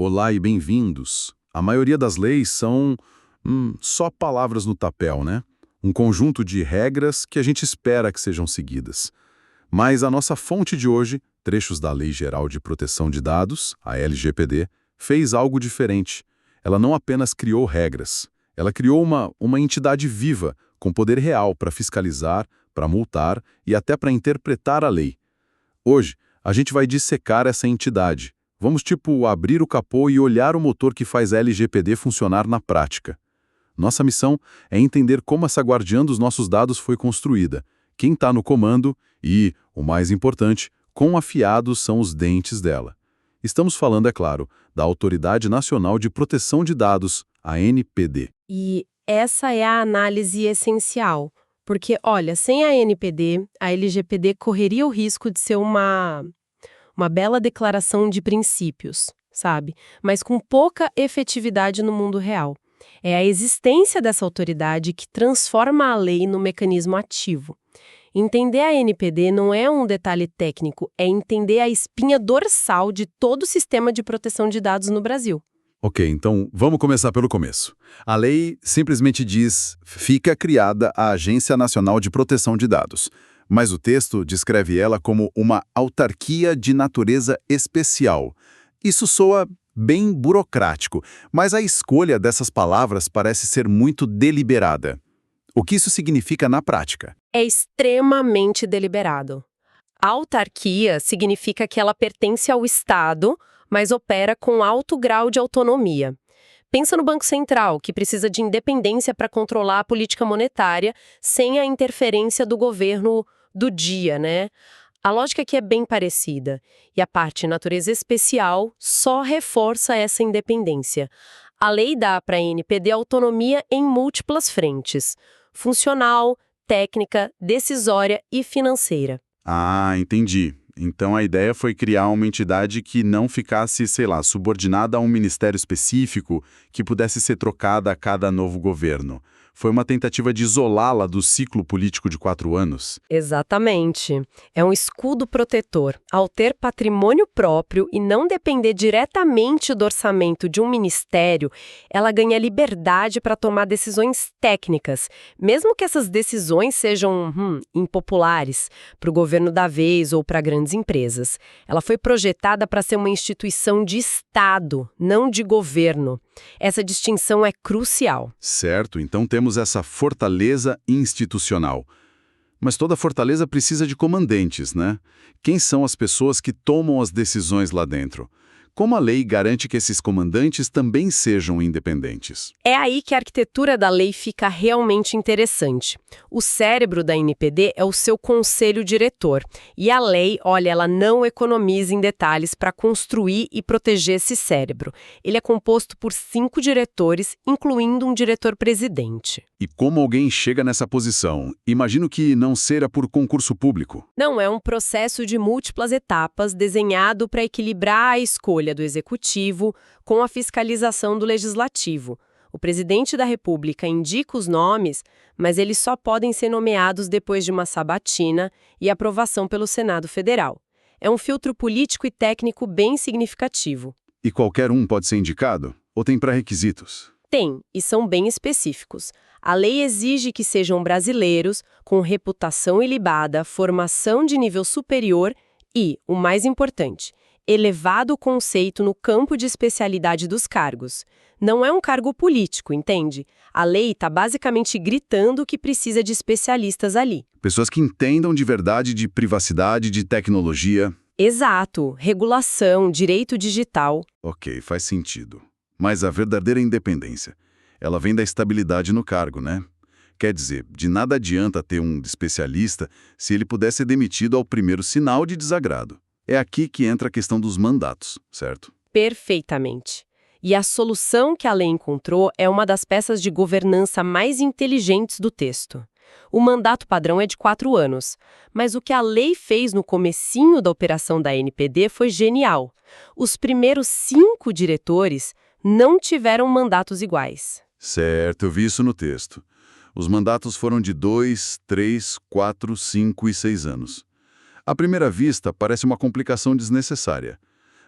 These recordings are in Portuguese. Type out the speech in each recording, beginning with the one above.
Olá e bem-vindos. A maioria das leis são só palavras no papel, né? Um conjunto de regras que a gente espera que sejam seguidas. Mas a nossa fonte de hoje, trechos da Lei Geral de Proteção de Dados, a LGPD, fez algo diferente. Ela não apenas criou regras, ela criou uma entidade viva, com poder real para fiscalizar, para multar e até para interpretar a lei. Hoje, a gente vai dissecar essa entidade. Vamos, abrir o capô e olhar o motor que faz a LGPD funcionar na prática. Nossa missão é entender como essa guardiã dos nossos dados foi construída, quem está no comando e, o mais importante, quão afiados são os dentes dela. Estamos falando, é claro, da Autoridade Nacional de Proteção de Dados, a ANPD. E essa é a análise essencial, porque, olha, sem a ANPD, a LGPD correria o risco de ser uma bela declaração de princípios, sabe? Mas com pouca efetividade no mundo real. É a existência dessa autoridade que transforma a lei no mecanismo ativo. Entender a ANPD não é um detalhe técnico, é entender a espinha dorsal de todo o sistema de proteção de dados no Brasil. Ok, então vamos começar pelo começo. A lei simplesmente diz: fica criada a Agência Nacional de Proteção de Dados. Mas o texto descreve ela como uma autarquia de natureza especial. Isso soa bem burocrático, mas a escolha dessas palavras parece ser muito deliberada. O que isso significa na prática? É extremamente deliberado. A autarquia significa que ela pertence ao Estado, mas opera com alto grau de autonomia. Pensa no Banco Central, que precisa de independência para controlar a política monetária sem a interferência do governo do dia, né? A lógica aqui é bem parecida, e a parte natureza especial só reforça essa independência. A lei dá para a ANPD autonomia em múltiplas frentes: funcional, técnica, decisória e financeira. Ah, entendi. Então a ideia foi criar uma entidade que não ficasse, subordinada a um ministério específico, que pudesse ser trocada a cada novo governo. Foi uma tentativa de isolá-la do ciclo político de 4 anos. Exatamente. É um escudo protetor. Ao ter patrimônio próprio e não depender diretamente do orçamento de um ministério, ela ganha liberdade para tomar decisões técnicas, mesmo que essas decisões sejam impopulares para o governo da vez ou para grandes empresas. Ela foi projetada para ser uma instituição de Estado, não de governo. Essa distinção é crucial. Certo, então temos essa fortaleza institucional. Mas toda fortaleza precisa de comandantes, né? Quem são as pessoas que tomam as decisões lá dentro? Como a lei garante que esses comandantes também sejam independentes? É aí que a arquitetura da lei fica realmente interessante. O cérebro da ANPD é o seu conselho diretor. E a lei, olha, ela não economiza em detalhes para construir e proteger esse cérebro. Ele é composto por 5 diretores, incluindo um diretor-presidente. E como alguém chega nessa posição? Imagino que não seja por concurso público. Não, é um processo de múltiplas etapas desenhado para equilibrar a escolha do executivo com a fiscalização do legislativo. O presidente da República indica os nomes, mas eles só podem ser nomeados depois de uma sabatina e aprovação pelo Senado Federal. É um filtro político e técnico bem significativo. E qualquer um pode ser indicado? Ou tem pré-requisitos? Tem, e são bem específicos. A lei exige que sejam brasileiros, com reputação ilibada, formação de nível superior e, o mais importante, elevado conceito no campo de especialidade dos cargos. Não é um cargo político, entende? A lei está basicamente gritando que precisa de especialistas ali. Pessoas que entendam de verdade de privacidade, de tecnologia. Exato, regulação, direito digital. Ok, faz sentido. Mas a verdadeira independência, ela vem da estabilidade no cargo, né? Quer dizer, de nada adianta ter um especialista se ele puder ser demitido ao primeiro sinal de desagrado. É aqui que entra a questão dos mandatos, certo? Perfeitamente. E a solução que a lei encontrou é uma das peças de governança mais inteligentes do texto. O mandato padrão é de 4 anos, mas o que a lei fez no comecinho da operação da ANPD foi genial. Os primeiros 5 diretores não tiveram mandatos iguais. Certo, eu vi isso no texto. Os mandatos foram de 2, 3, 4, 5 e 6 anos. À primeira vista, parece uma complicação desnecessária.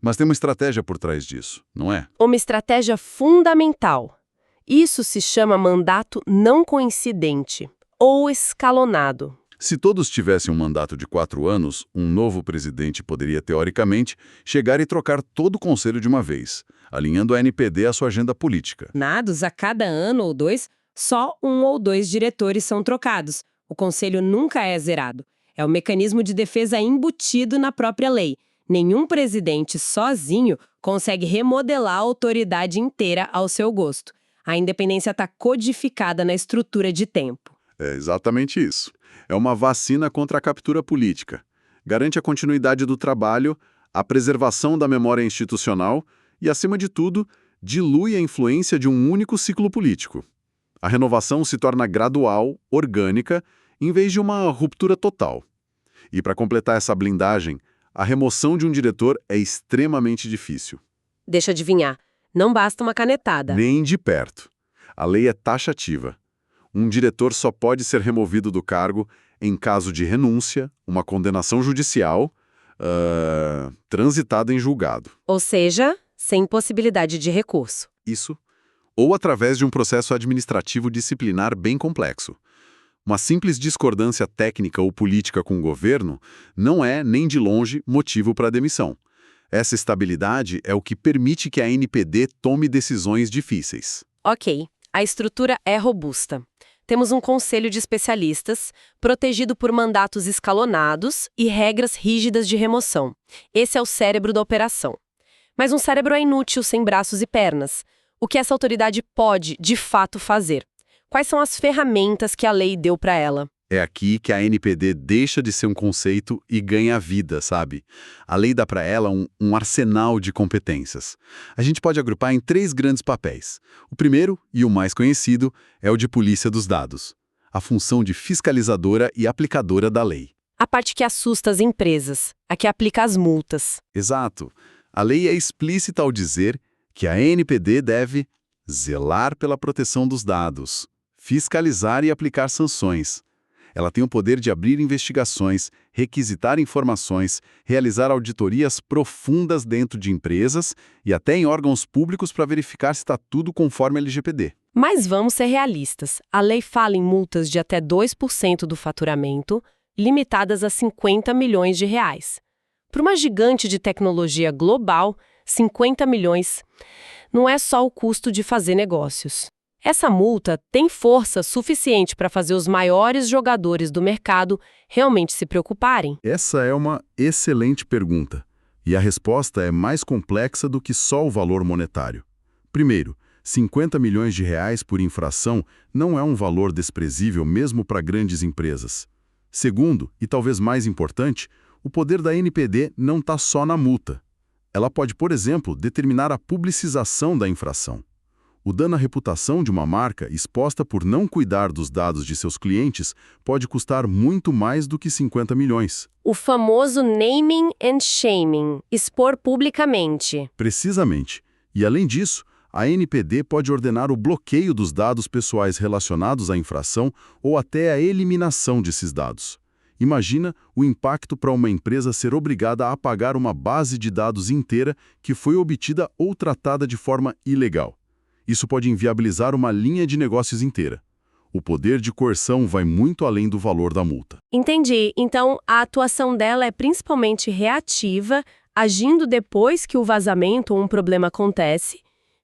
Mas tem uma estratégia por trás disso, não é? Uma estratégia fundamental. Isso se chama mandato não coincidente ou escalonado. Se todos tivessem um mandato de 4 anos, um novo presidente poderia, teoricamente, chegar e trocar todo o conselho de uma vez, alinhando a NPD à sua agenda política. Nados a cada ano ou dois, só 1 ou 2 diretores são trocados. O conselho nunca é zerado. É o mecanismo de defesa embutido na própria lei. Nenhum presidente sozinho consegue remodelar a autoridade inteira ao seu gosto. A independência está codificada na estrutura de tempo. É exatamente isso. É uma vacina contra a captura política. Garante a continuidade do trabalho, a preservação da memória institucional e, acima de tudo, dilui a influência de um único ciclo político. A renovação se torna gradual, orgânica, em vez de uma ruptura total. E para completar essa blindagem, a remoção de um diretor é extremamente difícil. Deixa eu adivinhar, não basta uma canetada. Nem de perto. A lei é taxativa. Um diretor só pode ser removido do cargo em caso de renúncia, uma condenação judicial, transitada em julgado. Ou seja, sem possibilidade de recurso. Isso, ou através de um processo administrativo disciplinar bem complexo. Uma simples discordância técnica ou política com o governo não é, nem de longe, motivo para a demissão. Essa estabilidade é o que permite que a NPD tome decisões difíceis. Ok, a estrutura é robusta. Temos um conselho de especialistas, protegido por mandatos escalonados e regras rígidas de remoção. Esse é o cérebro da operação. Mas um cérebro é inútil sem braços e pernas. O que essa autoridade pode, de fato, fazer? Quais são as ferramentas que a lei deu para ela? É aqui que a NPD deixa de ser um conceito e ganha vida, sabe? A lei dá para ela um arsenal de competências. A gente pode agrupar em 3 grandes papéis. O primeiro, e o mais conhecido, é o de polícia dos dados. A função de fiscalizadora e aplicadora da lei. A parte que assusta as empresas, a que aplica as multas. Exato. A lei é explícita ao dizer que a NPD deve zelar pela proteção dos dados, fiscalizar e aplicar sanções. Ela tem o poder de abrir investigações, requisitar informações, realizar auditorias profundas dentro de empresas e até em órgãos públicos para verificar se está tudo conforme a LGPD. Mas vamos ser realistas. A lei fala em multas de até 2% do faturamento, limitadas a 50 milhões de reais. Para uma gigante de tecnologia global, 50 milhões não é só o custo de fazer negócios. Essa multa tem força suficiente para fazer os maiores jogadores do mercado realmente se preocuparem? Essa é uma excelente pergunta. E a resposta é mais complexa do que só o valor monetário. Primeiro, 50 milhões de reais por infração não é um valor desprezível mesmo para grandes empresas. Segundo, e talvez mais importante, o poder da NPD não está só na multa. Ela pode, por exemplo, determinar a publicização da infração. O dano à reputação de uma marca exposta por não cuidar dos dados de seus clientes pode custar muito mais do que 50 milhões. O famoso naming and shaming, expor publicamente. Precisamente. E além disso, a NPD pode ordenar o bloqueio dos dados pessoais relacionados à infração ou até a eliminação desses dados. Imagina o impacto para uma empresa ser obrigada a apagar uma base de dados inteira que foi obtida ou tratada de forma ilegal. Isso pode inviabilizar uma linha de negócios inteira. O poder de coerção vai muito além do valor da multa. Entendi. Então, a atuação dela é principalmente reativa, agindo depois que o vazamento ou um problema acontece.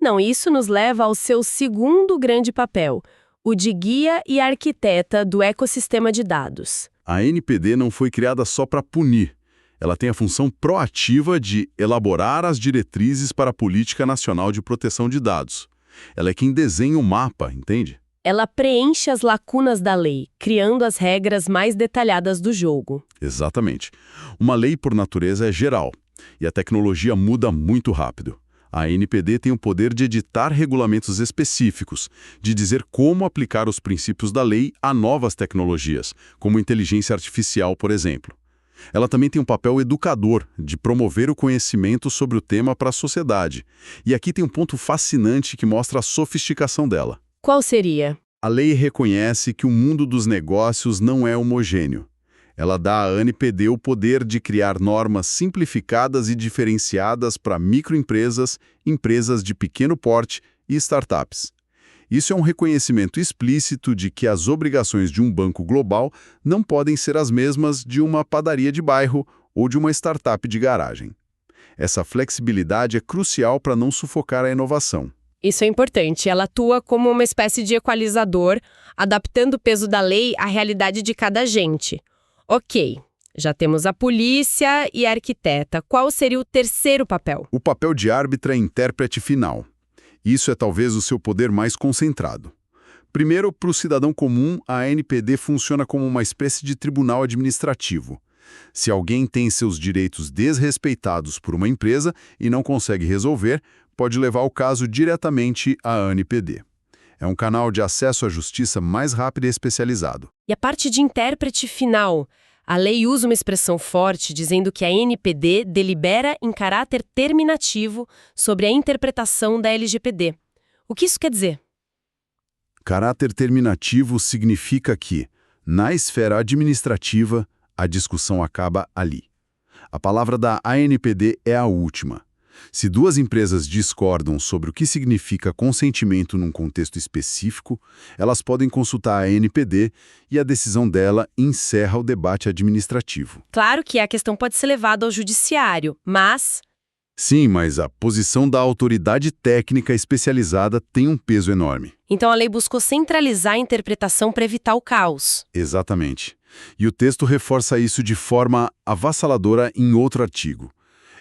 Não, isso nos leva ao seu segundo grande papel, o de guia e arquiteta do ecossistema de dados. A NPD não foi criada só para punir. Ela tem a função proativa de elaborar as diretrizes para a Política Nacional de Proteção de Dados. Ela é quem desenha o mapa, entende? Ela preenche as lacunas da lei, criando as regras mais detalhadas do jogo. Exatamente. Uma lei, por natureza, é geral, e a tecnologia muda muito rápido. A NPD tem o poder de editar regulamentos específicos, de dizer como aplicar os princípios da lei a novas tecnologias, como inteligência artificial, por exemplo. Ela também tem um papel educador, de promover o conhecimento sobre o tema para a sociedade. E aqui tem um ponto fascinante que mostra a sofisticação dela. Qual seria? A lei reconhece que o mundo dos negócios não é homogêneo. Ela dá à ANPD o poder de criar normas simplificadas e diferenciadas para microempresas, empresas de pequeno porte e startups. Isso é um reconhecimento explícito de que as obrigações de um banco global não podem ser as mesmas de uma padaria de bairro ou de uma startup de garagem. Essa flexibilidade é crucial para não sufocar a inovação. Isso é importante. Ela atua como uma espécie de equalizador, adaptando o peso da lei à realidade de cada agente. Ok, já temos a polícia e a arquiteta. Qual seria o terceiro papel? O papel de árbitra é intérprete final. Isso é talvez o seu poder mais concentrado. Primeiro, para o cidadão comum, a ANPD funciona como uma espécie de tribunal administrativo. Se alguém tem seus direitos desrespeitados por uma empresa e não consegue resolver, pode levar o caso diretamente à ANPD. É um canal de acesso à justiça mais rápido e especializado. E a parte de intérprete final? A lei usa uma expressão forte dizendo que a ANPD delibera em caráter terminativo sobre a interpretação da LGPD. O que isso quer dizer? Caráter terminativo significa que, na esfera administrativa, a discussão acaba ali. A palavra da ANPD é a última. Se duas empresas discordam sobre o que significa consentimento num contexto específico, elas podem consultar a ANPD e a decisão dela encerra o debate administrativo. Claro que a questão pode ser levada ao judiciário, mas... Sim, mas a posição da autoridade técnica especializada tem um peso enorme. Então a lei buscou centralizar a interpretação para evitar o caos. Exatamente. E o texto reforça isso de forma avassaladora em outro artigo.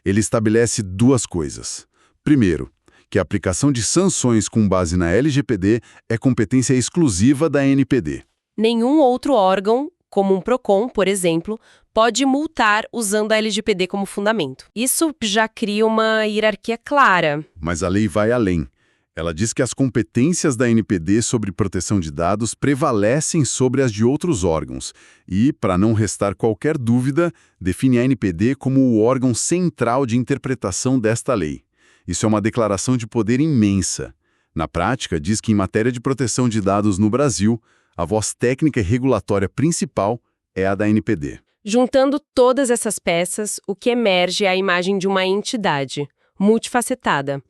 Ele estabelece duas coisas. Primeiro, que a aplicação de sanções com base na LGPD é competência exclusiva da ANPD. Nenhum outro órgão, como um PROCON, por exemplo, pode multar usando a LGPD como fundamento. Isso já cria uma hierarquia clara. Mas a lei vai além. Ela diz que as competências da ANPD sobre proteção de dados prevalecem sobre as de outros órgãos e, para não restar qualquer dúvida, define a ANPD como o órgão central de interpretação desta lei. Isso é uma declaração de poder imensa. Na prática, diz que em matéria de proteção de dados no Brasil, a voz técnica e regulatória principal é a da ANPD. Juntando todas essas peças, o que emerge é a imagem de uma entidade multifacetada.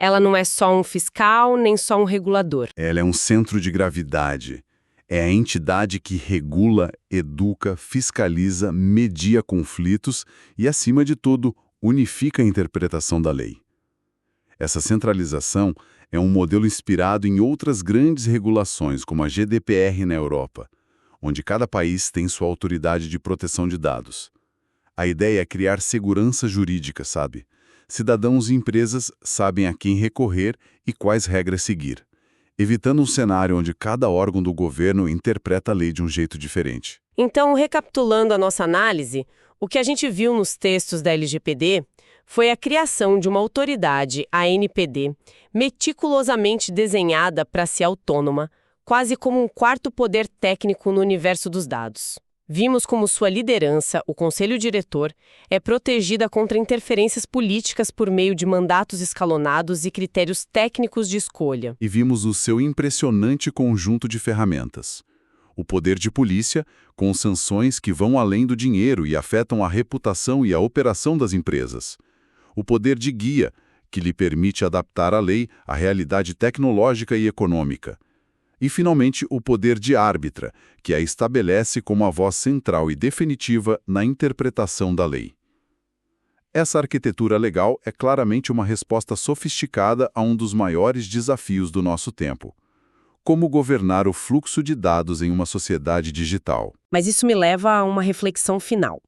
Ela não é só um fiscal, nem só um regulador. Ela é um centro de gravidade. É a entidade que regula, educa, fiscaliza, media conflitos e, acima de tudo, unifica a interpretação da lei. Essa centralização é um modelo inspirado em outras grandes regulações, como a GDPR na Europa, onde cada país tem sua autoridade de proteção de dados. A ideia é criar segurança jurídica, sabe? Cidadãos e empresas sabem a quem recorrer e quais regras seguir, evitando um cenário onde cada órgão do governo interpreta a lei de um jeito diferente. Então, recapitulando a nossa análise, o que a gente viu nos textos da LGPD foi a criação de uma autoridade, a ANPD, meticulosamente desenhada para ser autônoma, quase como um quarto poder técnico no universo dos dados. Vimos como sua liderança, o Conselho Diretor, é protegida contra interferências políticas por meio de mandatos escalonados e critérios técnicos de escolha. E vimos o seu impressionante conjunto de ferramentas. O poder de polícia, com sanções que vão além do dinheiro e afetam a reputação e a operação das empresas. O poder de guia, que lhe permite adaptar a lei à realidade tecnológica e econômica. E, finalmente, o poder de árbitra, que a estabelece como a voz central e definitiva na interpretação da lei. Essa arquitetura legal é claramente uma resposta sofisticada a um dos maiores desafios do nosso tempo. Como governar o fluxo de dados em uma sociedade digital? Mas isso me leva a uma reflexão final.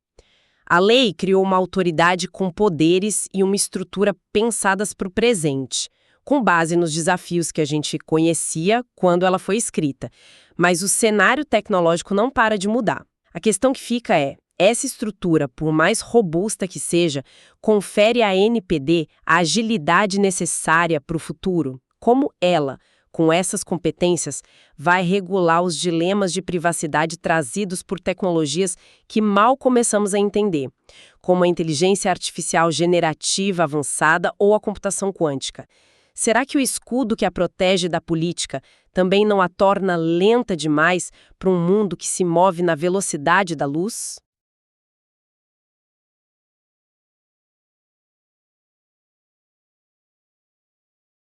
A lei criou uma autoridade com poderes e uma estrutura pensadas para o presente, com base nos desafios que a gente conhecia quando ela foi escrita. Mas o cenário tecnológico não para de mudar. A questão que fica é, essa estrutura, por mais robusta que seja, confere à ANPD a agilidade necessária para o futuro? Como ela, com essas competências, vai regular os dilemas de privacidade trazidos por tecnologias que mal começamos a entender, como a inteligência artificial generativa avançada ou a computação quântica? Será que o escudo que a protege da política também não a torna lenta demais para um mundo que se move na velocidade da luz?